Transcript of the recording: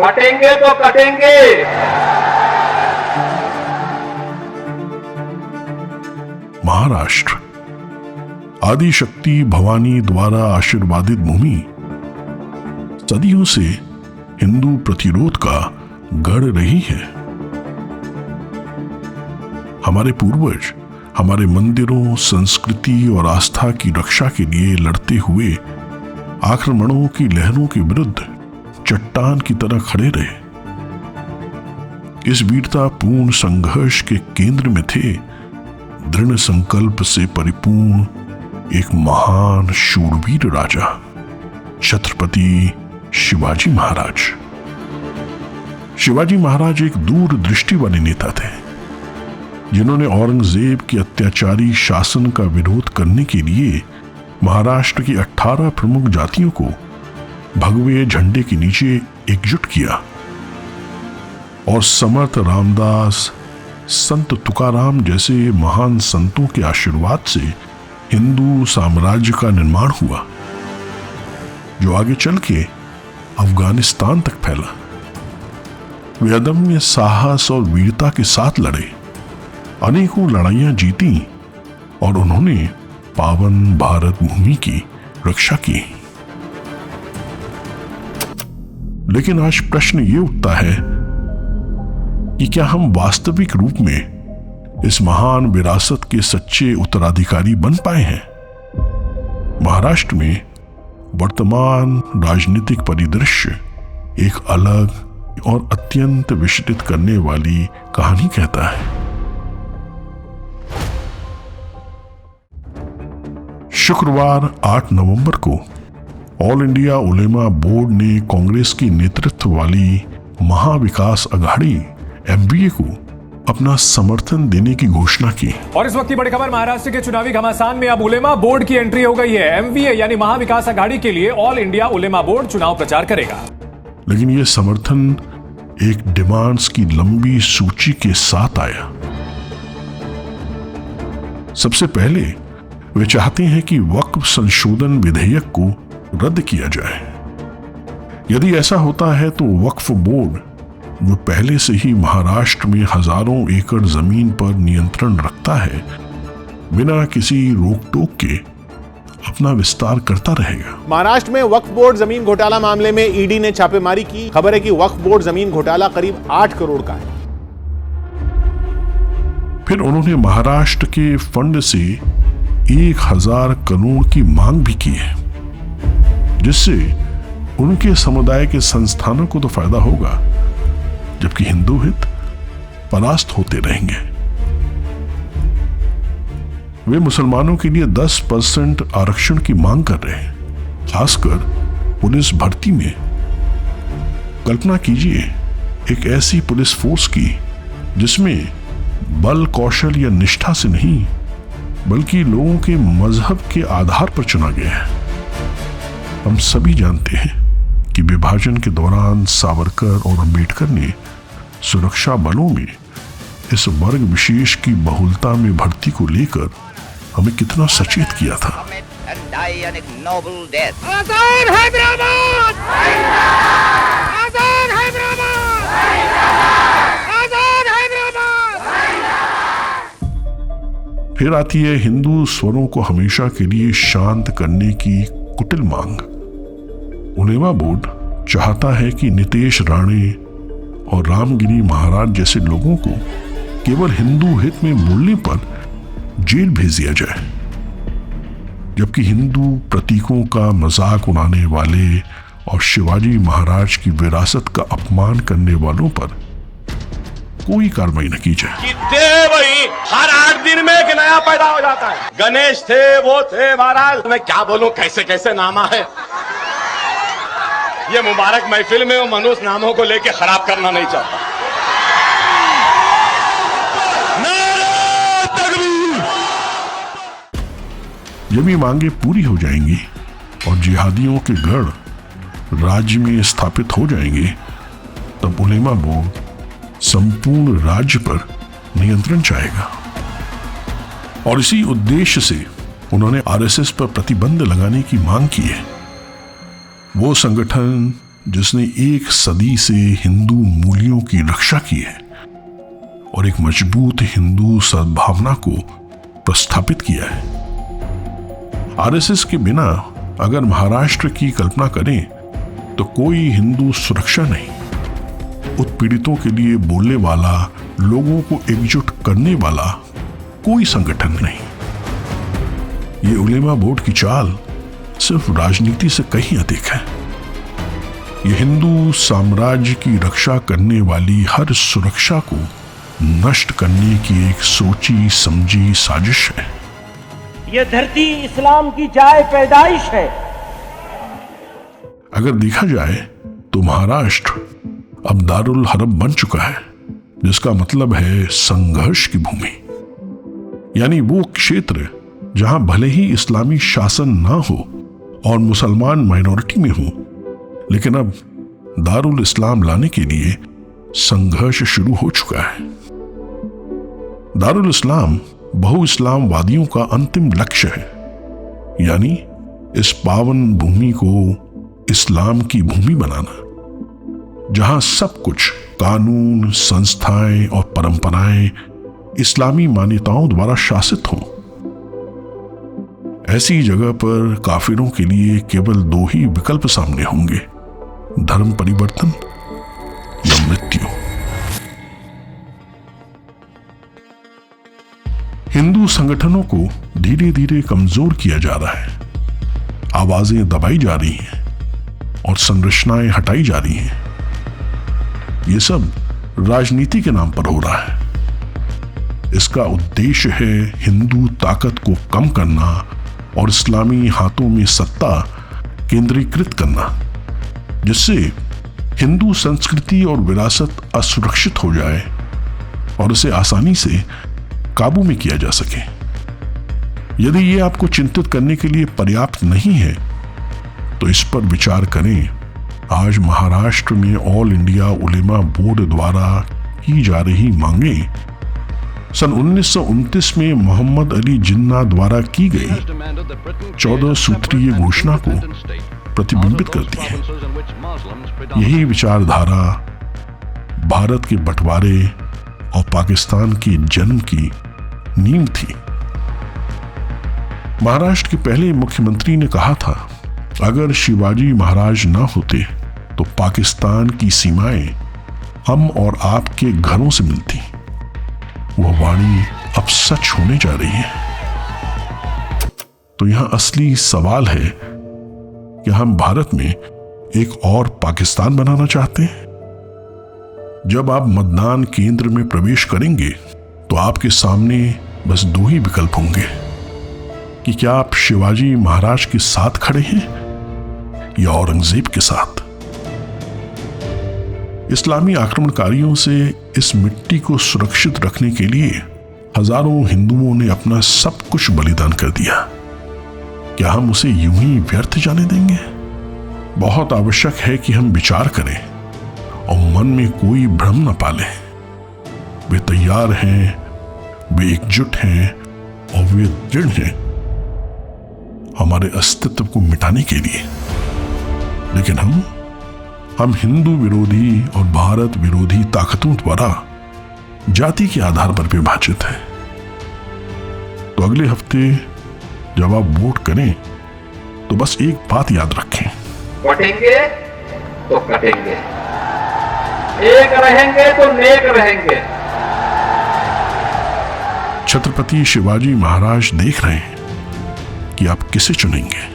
कटेंगे तो कटेंगे। महाराष्ट्र आदिशक्ति भवानी द्वारा आशीर्वादित भूमि सदियों से हिंदू प्रतिरोध का गढ़ रही है। हमारे पूर्वज हमारे मंदिरों, संस्कृति और आस्था की रक्षा के लिए लड़ते हुए आक्रमणों की लहरों के विरुद्ध चट्टान की तरह खड़े रहे। इस वीरतापूर्ण संघर्ष के केंद्र में थे दृढ़ संकल्प से परिपूर्ण एक महान शूरवीर राजा छत्रपति शिवाजी महाराज। शिवाजी महाराज एक दूरदृष्टि वाले नेता थे, जिन्होंने औरंगजेब के अत्याचारी शासन का विरोध करने के लिए महाराष्ट्र की 18 प्रमुख जातियों को भगवे झंडे के नीचे एकजुट किया और समर्थ रामदास, संत तुकाराम जैसे महान संतों के आशीर्वाद से हिंदू साम्राज्य का निर्माण हुआ, जो आगे चल के अफगानिस्तान तक फैला। वे अदम्य साहस और वीरता के साथ लड़े, अनेकों लड़ाइयां जीती और उन्होंने पावन भारत भूमि की रक्षा की। लेकिन आज प्रश्न ये उठता है कि क्या हम वास्तविक रूप में इस महान विरासत के सच्चे उत्तराधिकारी बन पाए हैं? महाराष्ट्र में वर्तमान राजनीतिक परिदृश्य एक अलग और अत्यंत विचलित करने वाली कहानी कहता है। शुक्रवार 8 नवंबर को ऑल इंडिया उलेमा बोर्ड ने कांग्रेस की नेतृत्व वाली महाविकास अघाड़ी एमवीए को अपना समर्थन देने की घोषणा की। और इस वक्त की बड़ी खबर, महाराष्ट्र के चुनावी घमासान में अब उलेमा बोर्ड की एंट्री हो गई है। एमवीए यानी महाविकास अघाड़ी के लिए ऑल इंडिया उलेमा बोर्ड चुनाव प्रचार करेगा। लेकिन यह समर्थन एक डिमांड्स की लंबी सूची के साथ आया। सबसे पहले वे चाहते हैं कि वक्फ संशोधन विधेयक को रद्द किया जाए। यदि ऐसा होता है तो वक्फ बोर्ड, जो पहले से ही महाराष्ट्र में हजारों एकड़ जमीन पर नियंत्रण रखता है, बिना किसी रोक टोक के अपना विस्तार करता रहेगा। महाराष्ट्र में वक्फ बोर्ड जमीन घोटाला मामले में ईडी ने छापेमारी की। खबर है कि वक्फ बोर्ड जमीन घोटाला करीब 8 करोड़ का है। फिर उन्होंने महाराष्ट्र के फंड से 1000 करोड़ की मांग भी की है, जिससे उनके समुदाय के संस्थानों को तो फायदा होगा, जबकि हिंदू हित परास्त होते रहेंगे। वे मुसलमानों के लिए 10% आरक्षण की मांग कर रहे हैं, खासकर पुलिस भर्ती में। कल्पना कीजिए एक ऐसी पुलिस फोर्स की जिसमें बल, कौशल या निष्ठा से नहीं, बल्कि लोगों के मजहब के आधार पर चुना गया है। हम सभी जानते हैं कि विभाजन के दौरान सावरकर और अंबेडकर ने सुरक्षा बलों में इस वर्ग विशेष की बहुलता में भर्ती को लेकर हमें कितना सचेत किया था। फिर आती है हिंदू स्वरों को हमेशा के लिए शांत करने की कुटिल मांग। उलेमा बोर्ड चाहता है कि नितेश राणे और रामगिरी महाराज जैसे लोगों को केवल हिंदू हित में बोलने पर जेल भेज दिया जाए, जबकि हिंदू प्रतीकों का मजाक उड़ाने वाले और शिवाजी महाराज की विरासत का अपमान करने वालों पर कोई कार्रवाई न की जाए। कितने वही हर 8 दिन में एक नया पैदा हो जाता है। गणेश थे, वो थे, महाराज मैं क्या बोलूं, कैसे कैसे नामा है। ये मुबारक महफिल में वो मनुष्य नामों को लेके खराब करना नहीं चाहता। जब ये मांगे पूरी हो जाएंगी और जिहादियों के गढ़ राज्य में स्थापित हो जाएंगे, तब उलेमा बोर्ड संपूर्ण राज्य पर नियंत्रण चाहेगा। और इसी उद्देश्य से उन्होंने आरएसएस पर प्रतिबंध लगाने की मांग की है। वो संगठन जिसने एक सदी से हिंदू मूल्यों की रक्षा की है और एक मजबूत हिंदू सद्भावना को प्रस्थापित किया है। आरएसएस के बिना अगर महाराष्ट्र की कल्पना करें तो कोई हिंदू सुरक्षा नहीं, उत्पीड़ितों के लिए बोलने वाला, लोगों को एकजुट करने वाला कोई संगठन नहीं। ये उलेमा बोर्ड की चाल सिर्फ राजनीति से कहीं अधिक है। ये हिंदू साम्राज्य की रक्षा करने वाली हर सुरक्षा को नष्ट करने की एक सोची समझी साजिश है। ये धरती इस्लाम की जाए पैदाइश है। अगर देखा जाए तो महाराष्ट्र अब दारुल हरब बन चुका है, जिसका मतलब है संघर्ष की भूमि। यानी वो क्षेत्र जहां भले ही इस्लामी शासन ना हो और मुसलमान माइनॉरिटी में हो, लेकिन अब दारुल इस्लाम लाने के लिए संघर्ष शुरू हो चुका है। दारुल इस्लाम बहु इस्लामवादियों का अंतिम लक्ष्य है, यानी इस पावन भूमि को इस्लाम की भूमि बनाना, जहां सब कुछ कानून, संस्थाएं और परंपराएं इस्लामी मान्यताओं द्वारा शासित हों। ऐसी जगह पर काफिरों के लिए केवल दो ही विकल्प सामने होंगे, धर्म परिवर्तन या मृत्यु। हिंदू संगठनों को धीरे धीरे कमजोर किया जा रहा है, आवाजें दबाई जा रही हैं और संरचनाएं हटाई जा रही हैं। ये सब राजनीति के नाम पर हो रहा है। इसका उद्देश्य है हिंदू ताकत को कम करना और इस्लामी हाथों में सत्ता केंद्रीकृत करना, जिससे हिंदू संस्कृति और विरासत असुरक्षित हो जाए और उसे आसानी से काबू में किया जा सके। यदि ये आपको चिंतित करने के लिए पर्याप्त नहीं है तो इस पर विचार करें। आज महाराष्ट्र में ऑल इंडिया उलेमा बोर्ड द्वारा की जा रही मांगे सन 1929 में मोहम्मद अली जिन्ना द्वारा की गई 14 सूत्रीय घोषणा को प्रतिबिंबित करती है। यही विचारधारा भारत के बंटवारे और पाकिस्तान के जन्म की नींव थी। महाराष्ट्र के पहले मुख्यमंत्री ने कहा था, अगर शिवाजी महाराज न होते तो पाकिस्तान की सीमाएं हम और आपके घरों से मिलती। वह वाणी अब सच होने जा रही है। तो यहां असली सवाल है कि हम भारत में एक और पाकिस्तान बनाना चाहते हैं। जब आप मतदान केंद्र में प्रवेश करेंगे तो आपके सामने बस दो ही विकल्प होंगे कि क्या आप शिवाजी महाराज के साथ खड़े हैं या औरंगजेब के साथ। इस्लामी आक्रमणकारियों से इस मिट्टी को सुरक्षित रखने के लिए हजारों हिंदुओं ने अपना सब कुछ बलिदान कर दिया। क्या हम उसे यूं ही व्यर्थ जाने देंगे? बहुत आवश्यक है कि हम विचार करें और मन में कोई भ्रम न पालें। वे तैयार हैं, वे एकजुट हैं और वे दृढ़ हैं हमारे अस्तित्व को मिटाने के लिए। लेकिन हम हिंदू विरोधी और भारत विरोधी ताकतों द्वारा जाति के आधार पर विभाजित हैं। तो अगले हफ्ते जब आप वोट करें तो बस एक बात याद रखें, बटेंगे तो कटेंगे, एक रहेंगे तो नेक रहेंगे। छत्रपति शिवाजी महाराज देख रहे हैं कि आप किसे चुनेंगे।